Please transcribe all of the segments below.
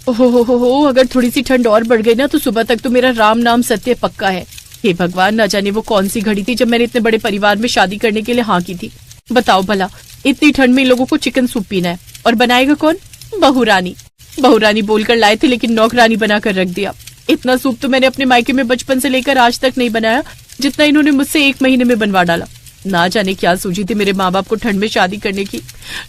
ओहो, अगर थोड़ी सी ठंड और बढ़ गई ना तो सुबह तक तो मेरा राम नाम सत्य पक्का है। हे भगवान, ना जाने वो कौन सी घड़ी थी जब मैंने इतने बड़े परिवार में शादी करने के लिए हाँ की थी। बताओ भला, इतनी ठंड में इन लोगों को चिकन सूप पीना है, और बनाएगा कौन? बहुरानी। बहुरानी बोलकर लाए थे लेकिन नौकरानी बनाकर रख दिया। इतना सूप तो मैंने अपने मायके में बचपन से लेकर आज तक नहीं बनाया जितना इन्होंने मुझसे 1 महीने में बनवा डाला। ना जाने क्या सूझी थी मेरे माँ बाप को ठंड में शादी करने की।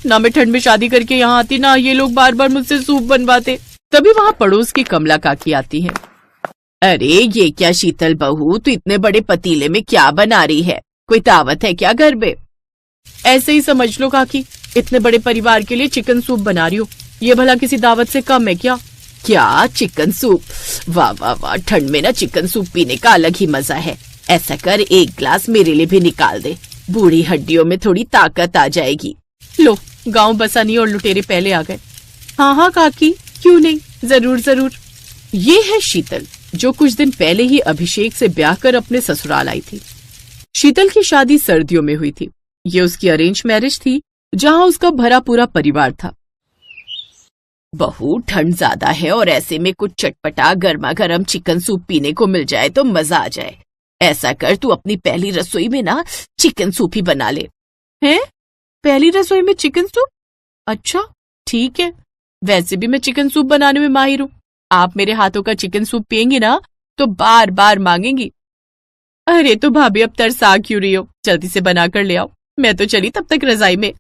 ना मैं ठंड में शादी करके यहाँ आती, ना ये लोग बार बार मुझसे सूप बनवाते। तभी वहाँ पड़ोस की कमला काकी आती है। अरे ये क्या शीतल बहू, तू इतने बड़े पतीले में क्या बना रही है? कोई दावत है क्या घर में? ऐसे ही समझ लो काकी, इतने बड़े परिवार के लिए चिकन सूप बना रही हूँ। ये भला किसी दावत से कम है क्या? क्या चिकन सूप? वाह वाह वाह, ठंड में ना चिकन सूप पीने का अलग ही मजा है। ऐसा कर, 1 ग्लास मेरे लिए भी निकाल दे, बूढ़ी हड्डियों में थोड़ी ताकत आ जाएगी। लो, गांव बसानी और लुटेरे पहले आ गए। हाँ काकी, क्यों नहीं, जरूर जरूर। ये है शीतल, जो कुछ दिन पहले ही अभिषेक से ब्याह कर अपने ससुराल आई थी। शीतल की शादी सर्दियों में हुई थी। ये उसकी अरेंज मैरिज थी, जहाँ उसका भरा पूरा परिवार था। बहू, ठंड ज्यादा है और ऐसे में कुछ चटपटा गर्मा गर्म चिकन सूप पीने को मिल जाए तो मजा आ जाए। ऐसा कर, तू अपनी पहली रसोई में ना चिकन सूप ही बना ले। हैं? पहली रसोई में चिकन सूप? अच्छा ठीक है, वैसे भी मैं चिकन सूप बनाने में माहिर हूँ। आप मेरे हाथों का चिकन सूप पियेंगी ना तो बार बार मांगेंगी। अरे तो भाभी, अब तरसा क्यों रही हो? जल्दी से बनाकर ले आओ, मैं तो चली तब तक रजाई में।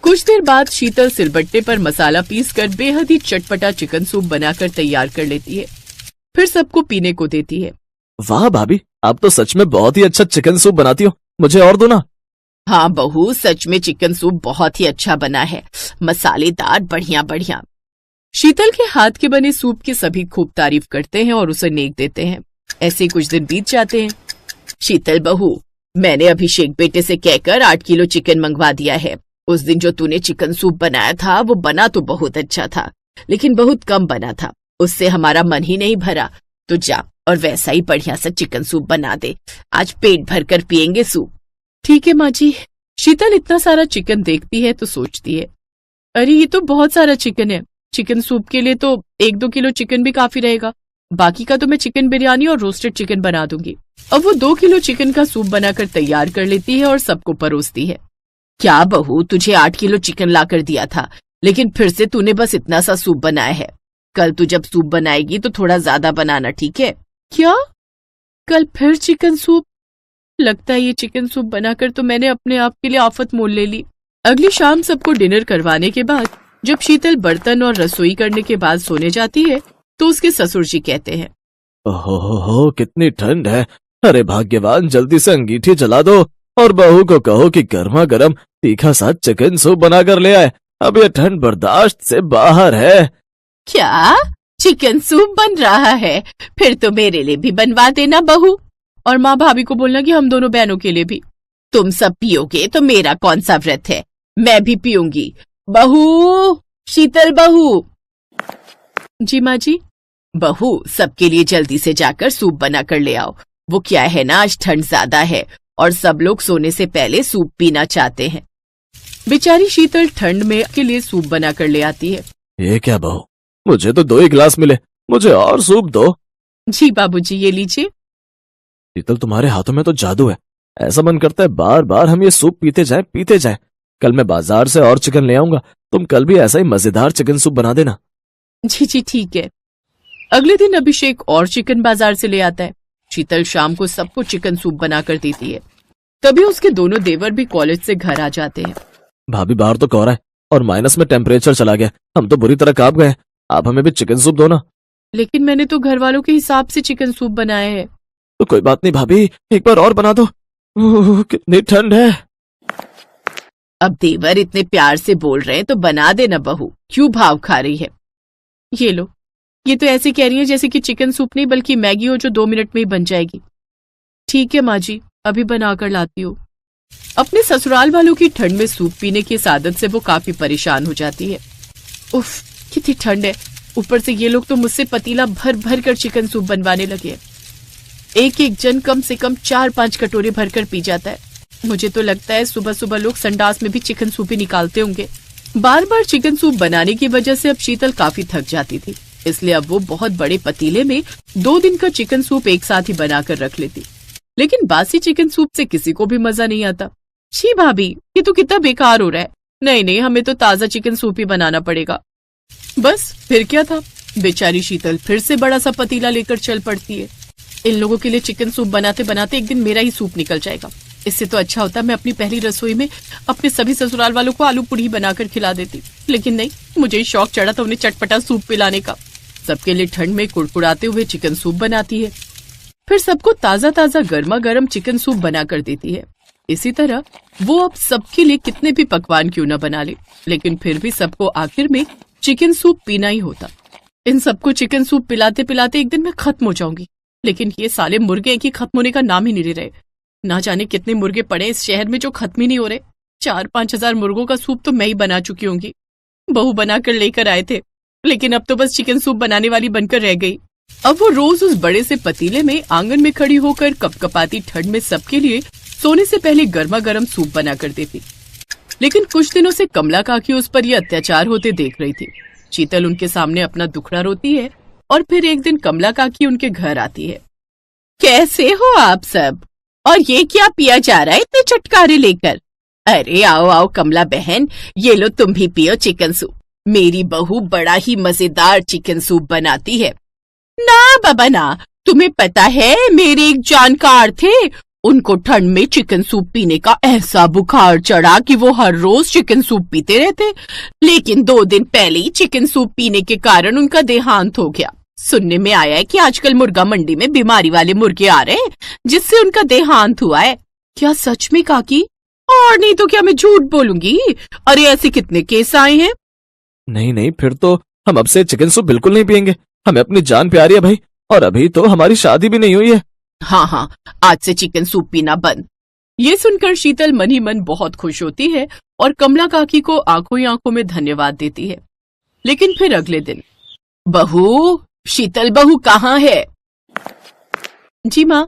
कुछ देर बाद शीतल सिलबट्टे पर मसाला पीसकर बेहद ही चटपटा चिकन सूप बनाकर तैयार कर लेती है, फिर सबको पीने को देती है। वाह भाभी, आप तो सच में बहुत ही अच्छा चिकन सूप बनाती हो, मुझे और दो ना। हाँ बहू, सच में चिकन सूप बहुत ही अच्छा बना है, मसालेदार, बढ़िया बढ़िया। शीतल के हाथ के बने सूप की सभी खूब तारीफ करते हैं और उसे नेक देते हैं। ऐसे कुछ दिन बीत जाते हैं। शीतल बहू, मैंने अभिषेक बेटे से कहकर 8 किलो चिकन मंगवा दिया है। उस दिन जो तूने चिकन सूप बनाया था वो बना तो बहुत अच्छा था, लेकिन बहुत कम बना था, उससे हमारा मन ही नहीं भरा। तो जा और वैसा ही बढ़िया सा चिकन सूप बना दे, आज पेट भरकर पियेंगे सूप। ठीक है माँ जी। शीतल इतना सारा चिकन देखती है तो सोचती है, अरे ये तो बहुत सारा चिकन है, चिकन सूप के लिए तो 1-2 किलो चिकन भी काफी रहेगा। बाकी का तो मैं चिकन बिरयानी और रोस्टेड चिकन बना दूंगी। अब वो 2 किलो चिकन का सूप बनाकर तैयार कर लेती है और सबको परोसती है। क्या बहू, तुझे 8 किलो चिकन लाकर दिया था, लेकिन फिर से तूने बस इतना सा सूप बनाया है। कल तू जब सूप बनाएगी तो थोड़ा ज्यादा बनाना, ठीक है? क्या? कल फिर चिकन सूप? लगता है ये चिकन सूप बनाकर तो मैंने अपने आप के लिए आफत मोल ले ली। अगली शाम सबको डिनर करवाने के बाद जब शीतल बर्तन और रसोई करने के बाद सोने जाती है तो उसके ससुर जी कहते हैं, ओहो, कितनी ठंड है। अरे भाग्यवान, जल्दी से अंगीठी जला दो और बहू को कहो कि गर्मा गर्म तीखा सा चिकन सूप बना कर ले आए। अब ये ठंड बर्दाश्त से बाहर है। क्या चिकन सूप बन रहा है? फिर तो मेरे लिए भी बनवा देना बहू, और माँ भाभी को बोलना कि हम दोनों बहनों के लिए भी। तुम सब पियोगे तो मेरा कौन सा व्रत है, मैं भी पीऊंगी। बहू, शीतल बहू। जी माँ जी। बहू, सबके लिए जल्दी से जाकर सूप बना कर ले आओ। वो क्या है ना, आज ठंड ज्यादा है और सब लोग सोने से पहले सूप पीना चाहते हैं। बेचारी शीतल ठंड में के लिए सूप बना कर ले आती है। ये क्या बहू, मुझे तो 2 ही गिलास मिले, मुझे और सूप दो। जी बाबूजी, ये लीजिए। शीतल, तुम्हारे हाथों में तो जादू है, ऐसा मन करता है बार बार हम ये सूप पीते जाएं। कल मैं बाजार से और चिकन ले आऊंगा, तुम कल भी ऐसा ही मजेदार चिकन सूप बना देना। जी ठीक है। अगले दिन अभिषेक और चिकन बाजार से ले आता है। शीतल शाम को सबको चिकन सूप बनाकर देती है। तभी उसके दोनों देवर भी कॉलेज से घर आ जाते हैं। भाभी, बाहर तो कोहरा है और माइनस में टेम्परेचर चला गया, हम तो बुरी तरह कांप गए। आप हमें भी चिकन सूप दो ना। लेकिन मैंने तो घर वालों के हिसाब से चिकन सूप बनाया है। तो कोई बात नहीं भाभी, एक बार और बना दो। कितनी ठंड है। अब देवर इतने प्यार से बोल रहे हैं तो बना देना बहू, क्यों भाव खा रही है? ये लो, ये तो ऐसे कह रही है जैसे कि चिकन सूप नहीं बल्कि मैगी हो जो 2 मिनट में ही बन जाएगी। ठीक है माँ जी, अभी बनाकर लाती हूँ। अपने ससुराल वालों की ठंड में सूप पीने की इस आदत से वो काफी परेशान हो जाती है। उफ, कितनी ठंड है, ऊपर से ये लोग तो मुझसे पतीला भर भर कर चिकन सूप बनवाने लगे हैं। एक एक जन कम से कम 4-5 कटोरे भरकर पी जाता है। मुझे तो लगता है सुबह सुबह लोग संडास में भी चिकन सूप ही निकालते होंगे। बार बार चिकन सूप बनाने की वजह से अब शीतल काफी थक जाती थी, इसलिए अब वो बहुत बड़े पतीले में 2 दिन का चिकन सूप एक साथ ही बनाकर रख लेती। लेकिन बासी चिकन सूप से किसी को भी मजा नहीं आता। छी भाभी, ये तो कितना बेकार हो रहा है। नहीं नहीं, हमें तो ताजा चिकन सूप ही बनाना पड़ेगा। बस फिर क्या था, बेचारी शीतल फिर से बड़ा सा पतीला लेकर चल पड़ती है। इन लोगों के लिए चिकन सूप बनाते बनाते एक दिन मेरा ही सूप निकल जाएगा। इससे तो अच्छा होता मैं अपनी पहली रसोई में अपने सभी ससुराल वालों को आलू पूड़ी बनाकर खिला देती। लेकिन नहीं, मुझे शौक चढ़ा था उन्हें चटपटा सूप पिलाने का। सबके लिए ठंड में कुड़कुड़ाते हुए चिकन सूप बनाती है, फिर सबको ताजा ताजा गर्मा गर्म चिकन सूप बना कर देती है। इसी तरह वो अब सबके लिए कितने भी पकवान क्यों न बना ले, लेकिन फिर भी सबको आखिर में चिकन सूप पीना ही होता। इन सबको चिकन सूप पिलाते पिलाते एक दिन मैं खत्म हो जाऊंगी। लेकिन ये साले मुर्गे की खत्म होने का नाम ही नहीं ले रहे। ना जाने कितने मुर्गे पड़े इस शहर में जो खत्म ही नहीं हो रहे। 4-5 हजार मुर्गों का सूप तो मैं ही बना चुकी होंगी। बहू बनाकर लेकर आए थे, लेकिन अब तो बस चिकन सूप बनाने वाली बनकर रह गई। अब वो रोज उस बड़े से पतीले में आंगन में खड़ी होकर कपकपाती ठंड में सबके लिए सोने से पहले गर्मा गर्म सूप बना कर देती। लेकिन कुछ दिनों से कमला काकी उस पर यह अत्याचार होते देख रही थी। शीतल उनके सामने अपना दुखड़ा रोती है और फिर एक दिन कमला काकी उनके घर आती है। कैसे हो आप सब, और ये क्या पिया जा रहा है इतने चटकारे लेकर? अरे आओ आओ कमला बहन, ये लो तुम भी पियो चिकन सूप। मेरी बहू बड़ा ही मजेदार चिकन सूप बनाती है। ना बाबा ना, तुम्हें पता है मेरे एक जानकार थे, उनको ठंड में चिकन सूप पीने का ऐसा बुखार चढ़ा कि वो हर रोज चिकन सूप पीते रहते। लेकिन 2 दिन पहले ही चिकन सूप पीने के कारण उनका देहांत हो गया। सुनने में आया है कि आजकल मुर्गा मंडी में बीमारी वाले मुर्गे आ रहे हैं, जिससे उनका देहांत हुआ है। क्या सच में काकी? और नहीं तो क्या मैं झूठ बोलूंगी? अरे ऐसे कितने केस आए हैं। नहीं नहीं, फिर तो हम अब से चिकन सूप बिल्कुल नहीं पियेंगे। हमें अपनी जान प्यारी है भाई, और अभी तो हमारी शादी भी नहीं हुई है। हाँ हाँ, आज से चिकन सूप पीना बंद। ये सुनकर शीतल मन ही मन बहुत खुश होती है और कमला काकी को आंखों ही आंखों में धन्यवाद देती है। लेकिन फिर अगले दिन, बहू, शीतल बहू कहाँ है? जी माँ।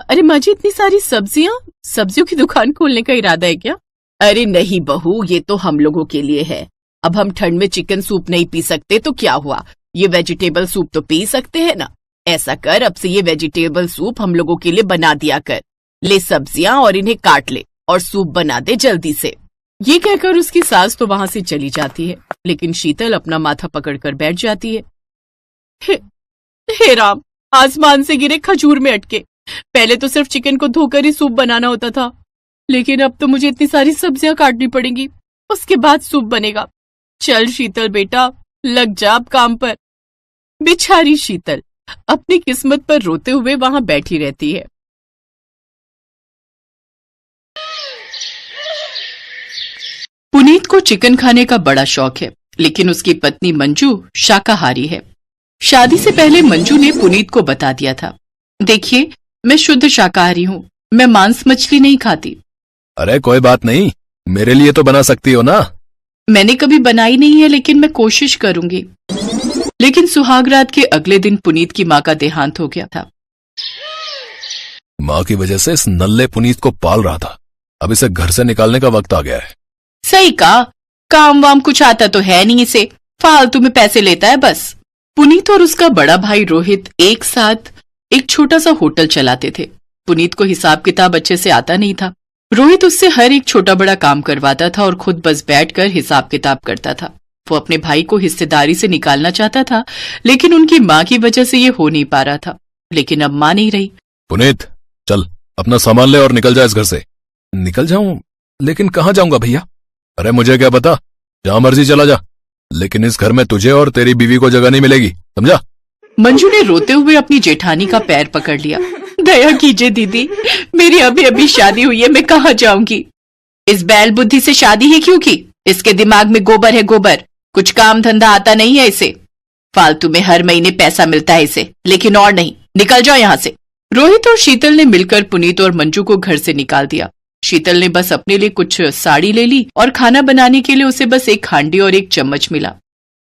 अरे माँ जी, इतनी सारी सब्जियाँ, सब्जियों की दुकान खोलने का इरादा है क्या? अरे नहीं बहू, ये तो हम लोगों के लिए है। अब हम ठंड में चिकन सूप नहीं पी सकते तो क्या हुआ, ये वेजिटेबल सूप तो पी सकते हैं ना। ऐसा कर, अब से ये वेजिटेबल सूप हम लोगों के लिए बना दिया कर। ले सब्जियां और इन्हें काट ले और सूप बना दे जल्दी से। ये कहकर उसकी सास तो वहां से चली जाती है, लेकिन शीतल अपना माथा पकड़कर बैठ जाती है। हे राम, आसमान से गिरे खजूर में अटके। पहले तो सिर्फ चिकन को धोकर ही सूप बनाना होता था, लेकिन अब तो मुझे इतनी सारी सब्जियां काटनी पड़ेंगी, उसके बाद सूप बनेगा। चल शीतल बेटा, लग जा अब काम पर। बेचारी शीतल अपनी किस्मत पर रोते हुए वहां बैठी रहती है। पुनीत को चिकन खाने का बड़ा शौक है, लेकिन उसकी पत्नी मंजू शाकाहारी है। शादी से पहले मंजू ने पुनीत को बता दिया था, देखिए मैं शुद्ध शाकाहारी हूँ, मैं मांस मछली नहीं खाती। अरे कोई बात नहीं, मेरे लिए तो बना सकती हो ना। मैंने कभी बनाई नहीं है, लेकिन मैं कोशिश करूंगी। लेकिन सुहागरात के अगले दिन पुनीत की माँ का देहांत हो गया था। माँ की वजह से इस नल्ले पुनीत को पाल रहा था, अब इसे घर से निकालने का वक्त आ गया है। सही कहा, काम वाम कुछ आता तो है नहीं इसे, फालतू में पैसे लेता है बस। पुनीत और उसका बड़ा भाई रोहित एक साथ एक छोटा सा होटल चलाते थे। पुनीत को हिसाब किताब अच्छे से आता नहीं था। रोहित उससे हर एक छोटा बड़ा काम करवाता था और खुद बस बैठकर हिसाब किताब करता था। वो अपने भाई को हिस्सेदारी से निकालना चाहता था, लेकिन उनकी माँ की वजह से ये हो नहीं पा रहा था। लेकिन अब माँ नहीं रही। पुनीत चल अपना सामान ले और निकल जा इस घर से। निकल जाऊं? लेकिन कहाँ जाऊंगा भैया? अरे मुझे क्या पता, जहां मर्जी चला जा, लेकिन इस घर में तुझे और तेरी बीवी को जगह नहीं मिलेगी, समझा? मंजू ने रोते हुए अपनी जेठानी का पैर पकड़ लिया। दया कीजिए दीदी, मेरी अभी अभी शादी हुई है, मैं कहाँ जाऊंगी? इस बैल बुद्धि से शादी ही क्यों की? इसके दिमाग में गोबर है गोबर, कुछ काम धंधा आता नहीं है इसे। फालतू में हर महीने पैसा मिलता है इसे, लेकिन और नहीं। निकल जाओ यहाँ से। रोहित और शीतल ने मिलकर पुनीत और मंजू को घर से निकाल दिया। शीतल ने बस अपने लिए कुछ साड़ी ले ली और खाना बनाने के लिए उसे बस एक हांडी और एक चम्मच मिला।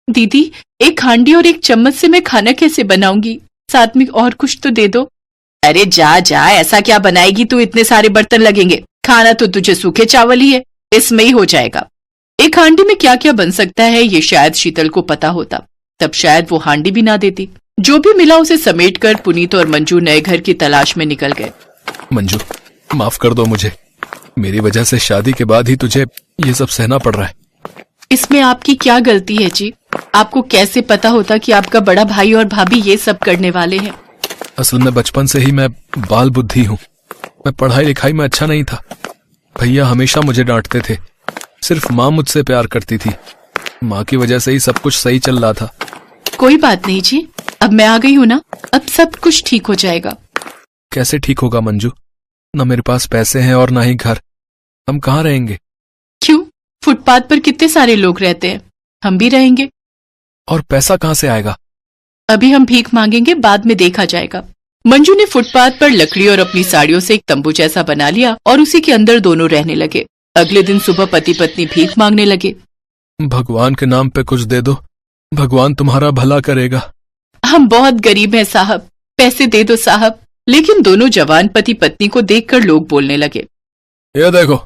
दीदी, एक हांडी और एक चम्मच से मैं खाना कैसे बनाऊंगी? साथ में और कुछ तो दे दो। अरे जा जा, ऐसा क्या बनाएगी तू, इतने सारे बर्तन लगेंगे। खाना तो तुझे सूखे चावल ही है, इसमें ही हो जाएगा। एक हांडी में क्या क्या बन सकता है ये शायद शीतल को पता होता, तब शायद वो हांडी भी ना देती। जो भी मिला उसे समेटकर पुनीत और मंजू नए घर की तलाश में निकल गए। मंजू, माफ कर दो मुझे। मेरी वजह से शादी के बाद ही तुझे ये सब सहना पड़ रहा है। इसमें आपकी क्या गलती है जी? आपको कैसे पता होता कि आपका बड़ा भाई और भाभी ये सब करने वाले हैं? असल में बचपन से ही मैं बाल बुद्धि हूँ। मैं पढ़ाई लिखाई में अच्छा नहीं था। भैया हमेशा मुझे डांटते थे। सिर्फ माँ मुझसे प्यार करती थी। माँ की वजह से ही सब कुछ सही चल रहा था। कोई बात नहीं जी, अब मैं आ गई हूँ ना, अब सब कुछ ठीक हो जाएगा। कैसे ठीक होगा मंजू? न मेरे पास पैसे हैं और ना ही घर। हम कहाँ रहेंगे? क्यों? फुटपाथ पर कितने सारे लोग रहते हैं, हम भी रहेंगे। और पैसा कहाँ से आएगा? अभी हम भीख मांगेंगे, बाद में देखा जाएगा। मंजू ने फुटपाथ पर लकड़ी और अपनी साड़ियों से एक तंबू जैसा बना लिया और उसी के अंदर दोनों रहने लगे। अगले दिन सुबह पति पत्नी भीख मांगने लगे। भगवान के नाम पे कुछ दे दो, भगवान तुम्हारा भला करेगा। हम बहुत गरीब हैं साहब, पैसे दे दो साहब। लेकिन दोनों जवान पति पत्नी को देखकर लोग बोलने लगे, ये देखो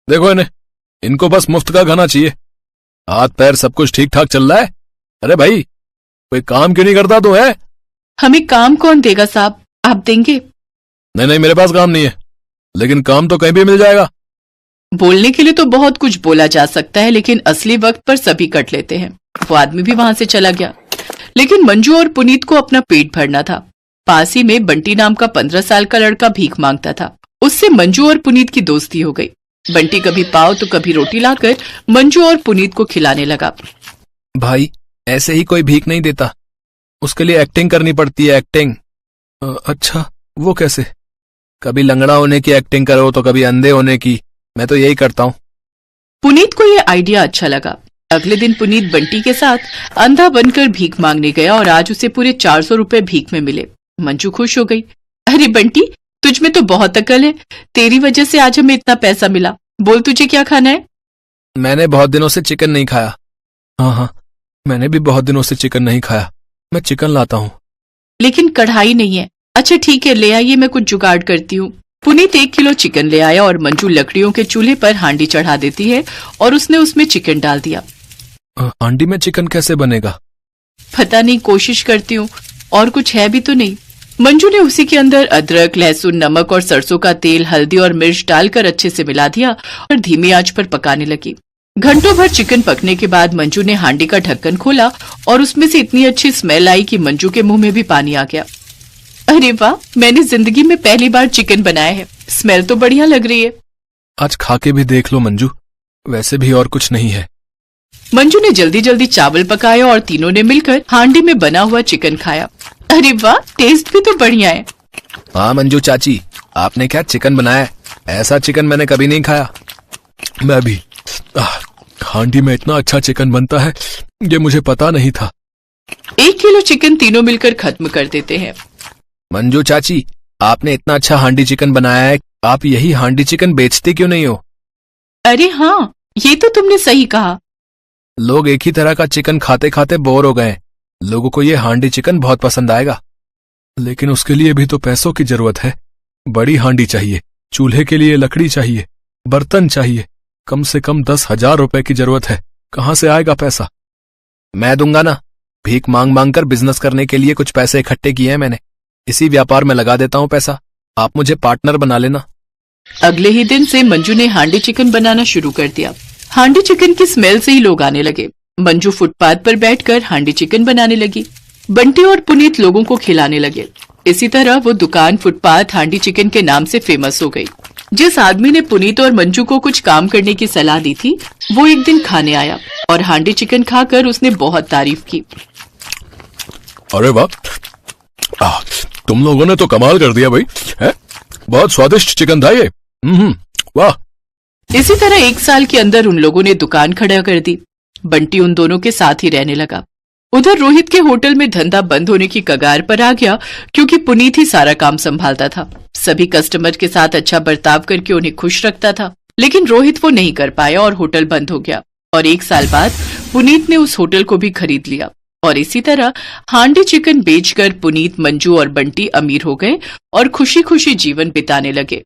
देखो इन्हें, इनको बस मुफ्त का खाना चाहिए। हाथ पैर सब कुछ ठीक ठाक चल रहा है। अरे भाई, कोई काम क्यों नहीं करता तो है? हमें काम कौन देगा साहब, आप देंगे? नहीं नहीं, मेरे पास काम नहीं है, लेकिन काम तो कहीं भी मिल जाएगा। बोलने के लिए तो बहुत कुछ बोला जा सकता है, लेकिन असली वक्त पर सभी कट लेते हैं। वो आदमी भी वहां से चला गया। लेकिन मंजू और पुनीत को अपना पेट भरना था। पास ही में बंटी नाम का 15 साल का लड़का भीख मांगता था। उससे मंजू और पुनीत की दोस्ती हो गई। बंटी कभी पाव तो कभी रोटी लाकर मंजू और पुनीत को खिलाने लगा। भाई, ऐसे ही कोई भीख नहीं देता, उसके लिए एक्टिंग करनी पड़ती है, एक्टिंग। अच्छा, वो कैसे? कभी लंगड़ा होने की एक्टिंग करो तो कभी अंधे होने की। मैं तो यही करता हूँ। पुनीत को यह आइडिया अच्छा लगा। अगले दिन पुनीत बंटी के साथ अंधा बनकर भीख मांगने गया और आज उसे पूरे 400 रुपए भीख में मिले। मंजू खुश हो गई। अरे बंटी, तुझ में तो बहुत अकल है, तेरी वजह से आज हमें इतना पैसा मिला। बोल तुझे क्या खाना है? मैंने बहुत दिनों से चिकन नहीं खाया। हाँ, मैंने भी बहुत दिनों से चिकन नहीं खाया। मैं चिकन लाता हूँ। लेकिन कढ़ाई नहीं है। अच्छा ठीक है, ले आइए, मैं कुछ जुगाड़ करती हूँ। पुनीत 1 किलो चिकन ले आया और मंजू लकड़ियों के चूल्हे पर हांडी चढ़ा देती है और उसने उसमें चिकन डाल दिया। हांडी में चिकन कैसे बनेगा? पता नहीं, कोशिश करती हूँ। और कुछ है भी तो नहीं। मंजू ने उसी के अंदर अदरक, लहसुन, नमक और सरसों का तेल, हल्दी और मिर्च डालकर अच्छे से मिला दिया और धीमी आंच पर पकाने लगी। घंटों भर चिकन पकने के बाद मंजू ने हांडी का ढक्कन खोला और उसमें से इतनी अच्छी स्मेल आई कि मंजू के मुंह में भी पानी आ गया। अरे वाह, मैंने जिंदगी में पहली बार चिकन बनाया है। स्मेल तो बढ़िया लग रही है। आज खा के भी देख लो मंजू, वैसे भी और कुछ नहीं है। मंजू ने जल्दी जल्दी चावल पकाया और तीनों ने मिलकर हांडी में बना हुआ चिकन खाया। अरे वाह, टेस्ट भी तो बढ़िया है। हाँ मंजू चाची, आपने क्या चिकन बनाया है? ऐसा चिकन मैंने कभी नहीं खाया। मैं भी। हांडी में इतना अच्छा चिकन बनता है, ये मुझे पता नहीं था। 1 किलो चिकन तीनों मिलकर खत्म कर देते हैं। मंजू चाची, आपने इतना अच्छा हांडी चिकन बनाया है, आप यही हांडी चिकन बेचती क्यों नहीं हो? अरे हाँ, ये तो तुमने सही कहा। लोग एक ही तरह का चिकन खाते खाते बोर हो गए। लोगों को ये हांडी चिकन बहुत पसंद आएगा, लेकिन उसके लिए भी तो पैसों की जरूरत है। बड़ी हांडी चाहिए, चूल्हे के लिए लकड़ी चाहिए, बर्तन चाहिए। कम से कम 10,000 रुपए की जरूरत है। कहाँ से आएगा पैसा? मैं दूंगा ना। भीख मांग मांग कर बिजनेस करने के लिए कुछ पैसे इकट्ठे किए हैं मैंने। इसी व्यापार में लगा देता हूँ पैसा। आप मुझे पार्टनर बना लेना। अगले ही दिन से मंजू ने हांडी चिकन बनाना शुरू कर दिया। हांडी चिकन की स्मेल से ही लोग आने लगे। मंजू फुटपाथ पर बैठकर हांडी चिकन बनाने लगी। बंटी और पुनीत लोगों को खिलाने लगे। इसी तरह वो दुकान फुटपाथ हांडी चिकन के नाम से फेमस हो गई। जिस आदमी ने पुनीत और मंजू को कुछ काम करने की सलाह दी थी, वो एक दिन खाने आया और हांडी चिकन खाकर उसने बहुत तारीफ की। अरे वाह, तुम लोगों ने तो कमाल कर दिया भाई, है? बहुत स्वादिष्ट चिकन था ये। वाह। इसी तरह 1 साल के अंदर उन लोगों ने दुकान खड़ा कर दी। बंटी उन दोनों के साथ ही रहने लगा। उधर रोहित के होटल में धंधा बंद होने की कगार पर आ गया, क्योंकि पुनीत ही सारा काम संभालता था। सभी कस्टमर के साथ अच्छा बर्ताव करके उन्हें खुश रखता था। लेकिन रोहित वो नहीं कर पाया और होटल बंद हो गया। और 1 साल बाद पुनीत ने उस होटल को भी खरीद लिया। और इसी तरह हांडी चिकन बेचकर पुनीत, मंजू और बंटी अमीर हो गए और खुशी खुशी जीवन बिताने लगे।